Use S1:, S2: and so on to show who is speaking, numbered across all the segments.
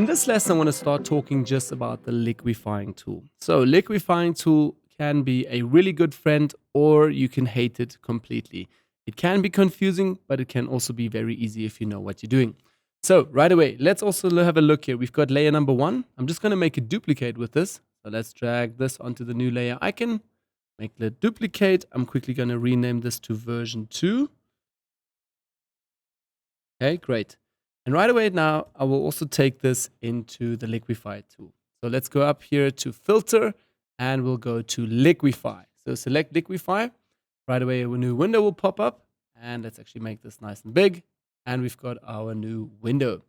S1: In this lesson, I want to start talking just about the liquifying tool. So, liquifying tool can be a really good friend, or you can hate it completely. It can be confusing, but it can also be very easy if you know what you're doing. So, right away, let's also have a look here. We've got layer number 1. I'm just going to make a duplicate with this. So, let's drag this onto the new layer icon. Make the duplicate. I'm quickly going to rename this to version 2. Okay, great. And right away now, I will also take this into the Liquify tool. So let's go up here to Filter, and we'll go to Liquify. So select Liquify. Right away, a new window will pop up. And let's actually make this nice and big. And we've got our new window.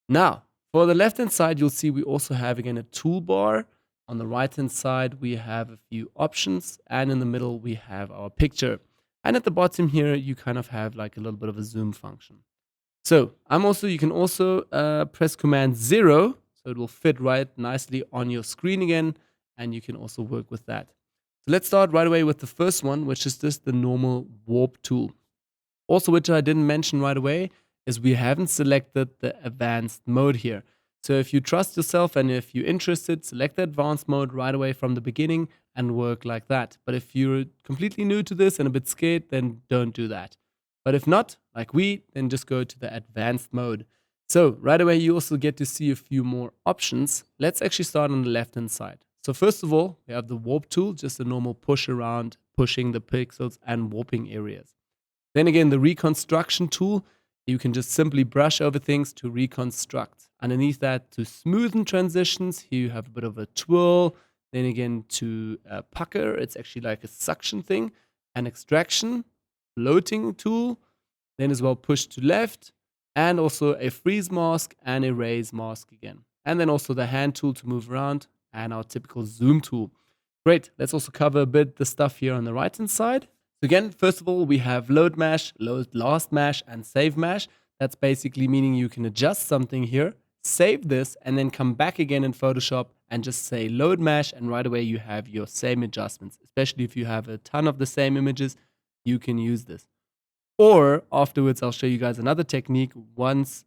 S1: Now, for the left-hand side, you'll see we also have, again, a toolbar. On the right-hand side, we have a few options. And in the middle, we have our picture. And at the bottom here, you kind of have like a little bit of a zoom function. So you can also press Command 0, so it will fit right nicely on your screen again, and you can also work with that. So let's start right away with the first one, which is just the normal warp tool. Also, which I didn't mention right away, is we haven't selected the advanced mode here. So if you trust yourself and if you're interested, select the advanced mode right away from the beginning and work like that. But if you're completely new to this and a bit scared, then don't do that. But if not, like then just go to the advanced mode. So right away, you also get to see a few more options. Let's actually start on the left-hand side. So first of all, we have the warp tool, just a normal push around, pushing the pixels and warping areas. Then again, the reconstruction tool, you can just simply brush over things to reconstruct. Underneath that, to smoothen transitions, here you have a bit of a twirl. Then again, to pucker, it's actually like a suction thing. And extraction, floating tool, then as well push to left, and also a freeze mask and erase mask again. And then also the hand tool to move around, and our typical zoom tool. Great, let's also cover a bit the stuff here on the right hand side. So again, first of all, we have load mash, load last mash, and save mash. That's basically meaning you can adjust something here, save this, and then come back again in Photoshop and just say load mash, and right away you have your same adjustments. Especially if you have a ton of the same images, you can use this. Or afterwards, I'll show you guys another technique. Sometimes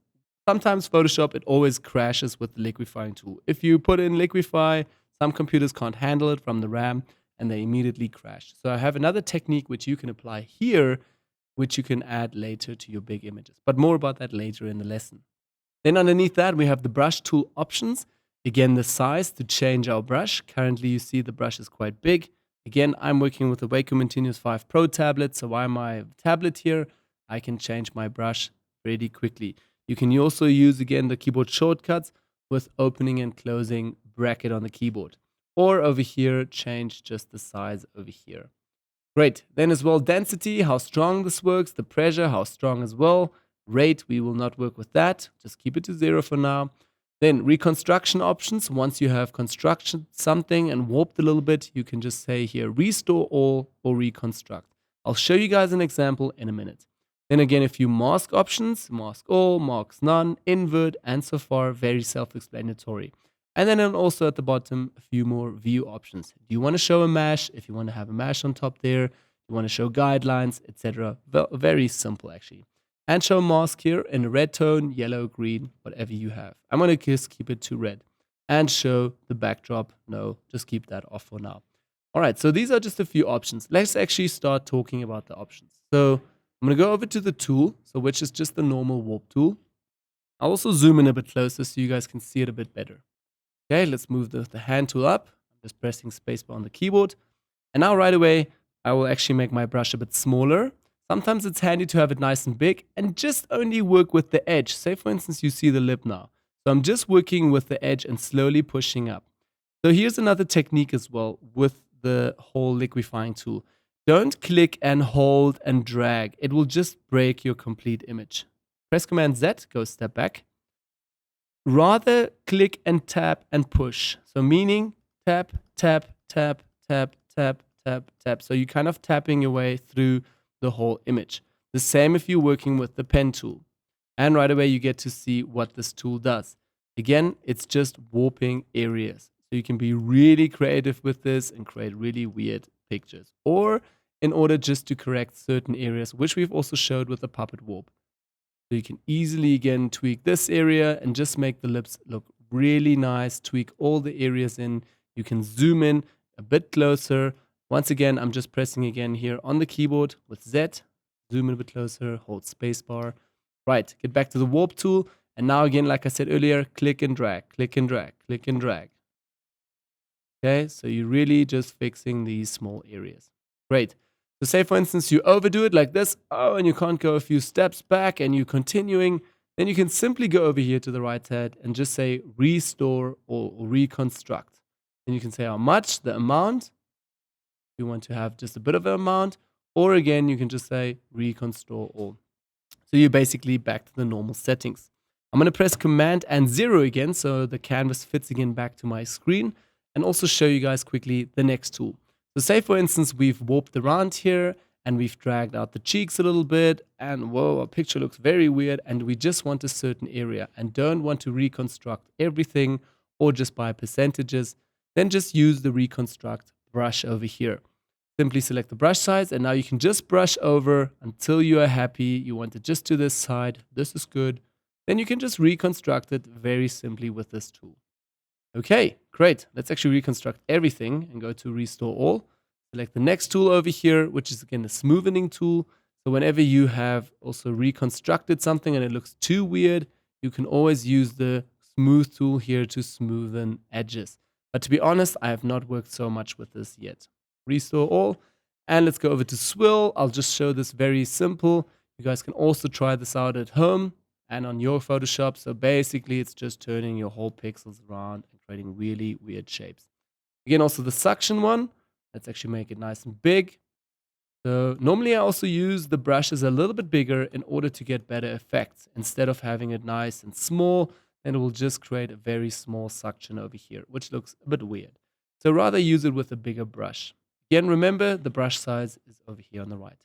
S1: Photoshop, it always crashes with the liquifying tool. If you put in Liquify, some computers can't handle it from the RAM and they immediately crash. So I have another technique which you can apply here, which you can add later to your big images. But more about that later in the lesson. Then underneath that, we have the brush tool options. Again, the size to change our brush. Currently, you see the brush is quite big. Again, I'm working with the Wacom Continuous 5 Pro tablet, so on my tablet here, I can change my brush pretty quickly. You can also use, again, the keyboard shortcuts with opening and closing bracket on the keyboard. Or over here, change just the size over here. Great. Then as well, density, how strong this works, the pressure, how strong as well. Rate, we will not work with that. Just keep it to 0 for now. Then reconstruction options. Once you have constructed something and warped a little bit, you can just say here, restore all or reconstruct. I'll show you guys an example in a minute. Then again, a few mask options, mask all, mask none, invert, and so far, very self-explanatory. And then also at the bottom, a few more view options. Do you want to show a mesh? If you want to have a mesh on top there, you want to show guidelines, etc. Very simple, actually. And show mask here in a red tone, yellow, green, whatever you have. I'm going to just keep it to red. And show the backdrop. No, just keep that off for now. All right, so these are just a few options. Let's actually start talking about the options. So I'm going to go over to the tool, which is just the normal warp tool. I'll also zoom in a bit closer so you guys can see it a bit better. Okay, let's move the hand tool up. I'm just pressing spacebar on the keyboard. And now right away, I will actually make my brush a bit smaller. Sometimes it's handy to have it nice and big and just only work with the edge. Say, for instance, you see the lip now. So I'm just working with the edge and slowly pushing up. So here's another technique as well with the whole liquifying tool. Don't click and hold and drag. It will just break your complete image. Press Command Z, go step back. Rather click and tap and push. So meaning tap, tap, tap, tap, tap, tap, tap. So you're kind of tapping your way through the whole image. The same if you're working with the pen tool. And right away you get to see what this tool does. Again, it's just warping areas. So you can be really creative with this and create really weird pictures. Or in order just to correct certain areas, which we've also showed with the puppet warp. So you can easily, again, tweak this area and just make the lips look really nice, tweak all the areas in. You can zoom in a bit closer. Once again, I'm just pressing again here on the keyboard with Z. Zoom in a bit closer, hold spacebar. Right, get back to the warp tool. And now again, like I said earlier, click and drag, click and drag, click and drag. Okay, so you're really just fixing these small areas. Great. So say for instance, you overdo it like this, oh, and you can't go a few steps back and you're continuing, then you can simply go over here to the right side and just say restore or reconstruct. And you can say how much, the amount. You want to have just a bit of an amount, or again, you can just say reconstruct all. So you're basically back to the normal settings. I'm going to press Command and 0 again, so the canvas fits again back to my screen, and also show you guys quickly the next tool. So say for instance, we've warped around here, and we've dragged out the cheeks a little bit, and whoa, our picture looks very weird, and we just want a certain area, and don't want to reconstruct everything, or just by percentages, then just use the reconstruct brush over here. Simply select the brush size, and now you can just brush over until you are happy. You want it just to this side. This is good. Then you can just reconstruct it very simply with this tool. Okay, great. Let's actually reconstruct everything and go to Restore All. Select the next tool over here, which is again the smoothing tool. So whenever you have also reconstructed something and it looks too weird, you can always use the smooth tool here to smoothen edges. But to be honest, I have not worked so much with this yet. Restore all, and let's go over to Swill. I'll just show this very simple. You guys can also try this out at home and on your Photoshop. So basically, it's just turning your whole pixels around and creating really weird shapes. Again, also the suction one. Let's actually make it nice and big. So normally I also use the brushes a little bit bigger in order to get better effects. Instead of having it nice and small, then it will just create a very small suction over here, which looks a bit weird. So rather use it with a bigger brush. Again, remember the brush size is over here on the right.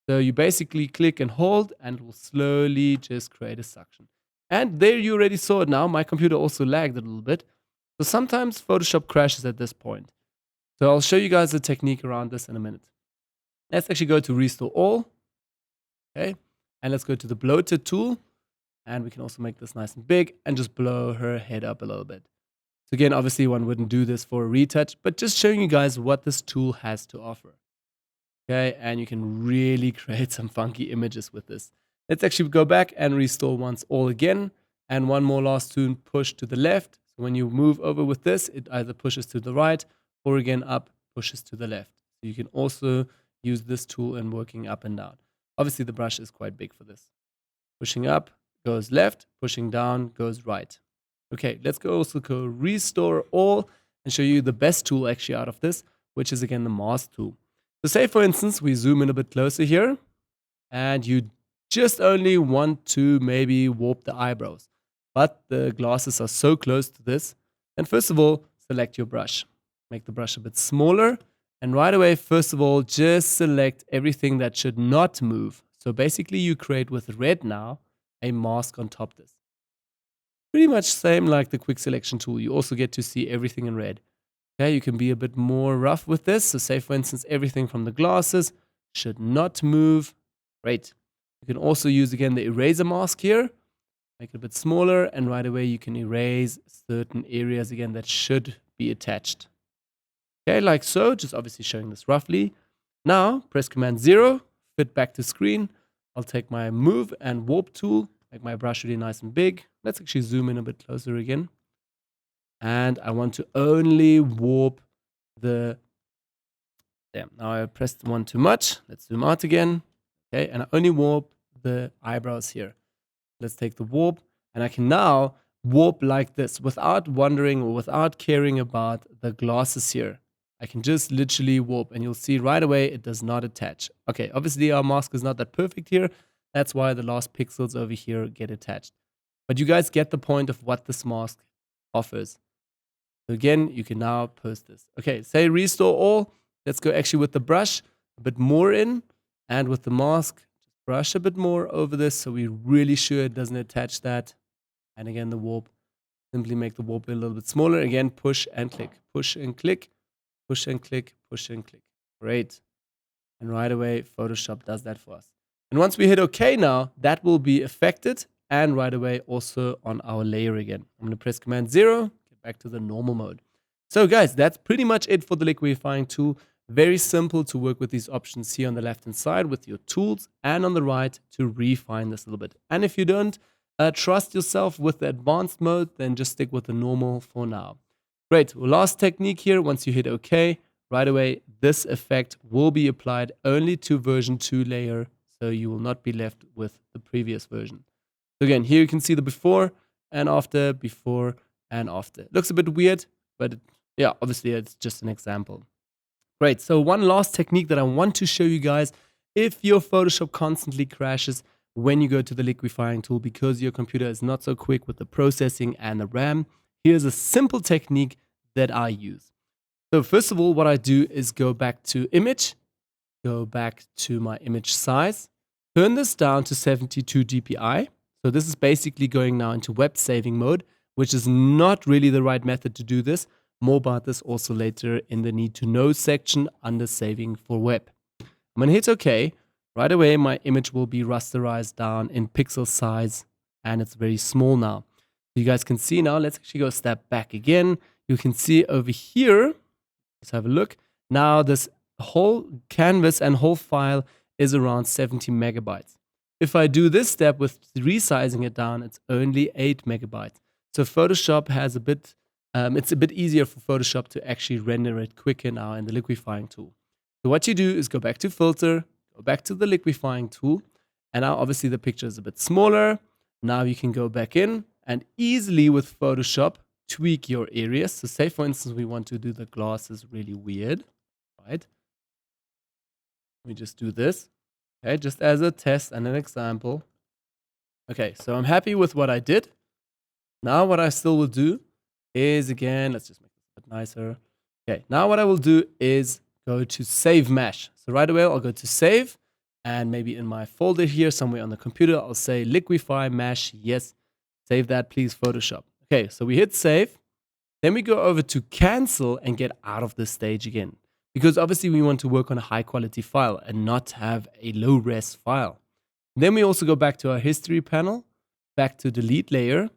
S1: So you basically click and hold and it will slowly just create a suction. And there you already saw it now. My computer also lagged a little bit. So sometimes Photoshop crashes at this point. So I'll show you guys the technique around this in a minute. Let's actually go to Restore All. Okay. And let's go to the bloated tool. And we can also make this nice and big and just blow her head up a little bit. So again, obviously one wouldn't do this for a retouch, but just showing you guys what this tool has to offer. Okay, and you can really create some funky images with this. Let's actually go back and restore once all again. And one more last tune, push to the left. So when you move over with this, it either pushes to the right or again up, pushes to the left. So you can also use this tool in working up and down. Obviously the brush is quite big for this. Pushing up goes left, pushing down goes right. Okay, let's also go Restore All and show you the best tool actually out of this, which is again the mask tool. So say for instance, we zoom in a bit closer here and you just only want to maybe warp the eyebrows, but the glasses are so close to this. And first of all, select your brush. Make the brush a bit smaller. And right away, first of all, just select everything that should not move. So basically you create with red now a mask on top of this. Pretty much same like the quick selection tool. You also get to see everything in red. Okay, you can be a bit more rough with this. So say for instance, everything from the glasses should not move. Great. You can also use again the eraser mask here. Make it a bit smaller and right away you can erase certain areas again that should be attached. Okay, like so, just obviously showing this roughly. Now press Command 0, fit back to screen. I'll take my move and warp tool, make my brush really nice and big. Let's actually zoom in a bit closer again. And I want to only warp the, damn, now I pressed one too much. Let's zoom out again. Okay, and I only warp the eyebrows here. Let's take the warp and I can now warp like this without wondering or without caring about the glasses here. I can just literally warp and you'll see right away it does not attach. Okay, obviously our mask is not that perfect here. That's why the last pixels over here get attached. But you guys get the point of what this mask offers. So again, you can now post this. Okay, say Restore All. Let's go actually with the brush a bit more in and with the mask, just brush a bit more over this so we're really sure it doesn't attach that. And again, the warp, simply make the warp a little bit smaller. Again, push and click, push and click, push and click, push and click. Great. And right away, Photoshop does that for us. And once we hit OK now, that will be affected and right away also on our layer again. I'm going to press Command 0, get back to the normal mode. So guys, that's pretty much it for the liquifying tool. Very simple to work with these options here on the left hand side with your tools, and on the right to refine this a little bit. And if you don't trust yourself with the advanced mode, then just stick with the normal for now. Great. Well, last technique here, once you hit OK, right away, this effect will be applied only to version 2 layer, so you will not be left with the previous version. So again, here you can see the before and after, before and after. It looks a bit weird, but yeah, obviously it's just an example. Great. So one last technique that I want to show you guys, if your Photoshop constantly crashes when you go to the liquifying tool because your computer is not so quick with the processing and the RAM, here's a simple technique that I use. So first of all, what I do is go back to image, go back to my image size, turn this down to 72 dpi. So this is basically going now into web saving mode, which is not really the right method to do this. More about this also later in the need to know section under saving for web. I'm going to hit OK. Right away, my image will be rasterized down in pixel size, and it's very small now. You guys can see now, let's actually go a step back again. You can see over here, let's have a look. Now this whole canvas and whole file is around 70 megabytes. If I do this step with resizing it down, it's only 8 megabytes. So Photoshop has a bit, it's a bit easier for Photoshop to actually render it quicker now in the liquifying tool. So what you do is go back to filter, go back to the liquifying tool, and now obviously the picture is a bit smaller. Now you can go back in and easily with Photoshop tweak your areas. So say for instance we want to do the glasses really weird, right? Let me just do this, okay, just as a test and an example. Okay, so I'm happy with what I did. Now what I still will do is, again, let's just make this a bit nicer. Okay, now what I will do is go to save mesh. So right away I'll go to save, and maybe in my folder here somewhere on the computer I'll say liquify mesh. Yes, save that please Photoshop. Okay, so we hit save. Then we go over to cancel and get out of this stage again, because obviously we want to work on a high quality file and not have a low res file. Then we also go back to our history panel, back to delete layer.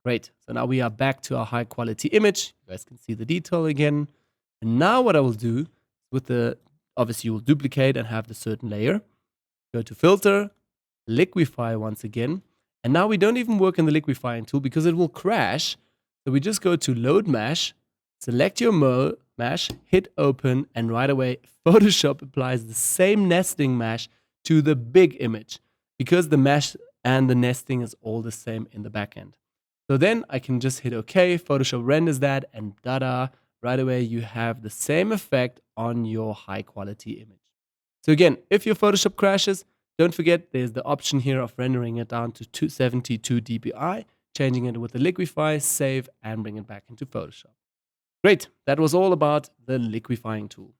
S1: Great. So now we are back to our high quality image. You guys can see the detail again. And now what I will do with the, obviously you will duplicate and have the certain layer. Go to filter, liquify once again. And now we don't even work in the liquifying tool because it will crash. So we just go to load mesh, select your mesh, hit open, and right away Photoshop applies the same nesting mesh to the big image because the mesh and the nesting is all the same in the backend. So then I can just hit OK, Photoshop renders that, and da-da, right away you have the same effect on your high quality image. So again, if your Photoshop crashes, don't forget there's the option here of rendering it down to 272 dpi, changing it with the liquify, save, and bring it back into Photoshop. Great, that was all about the liquifying tool.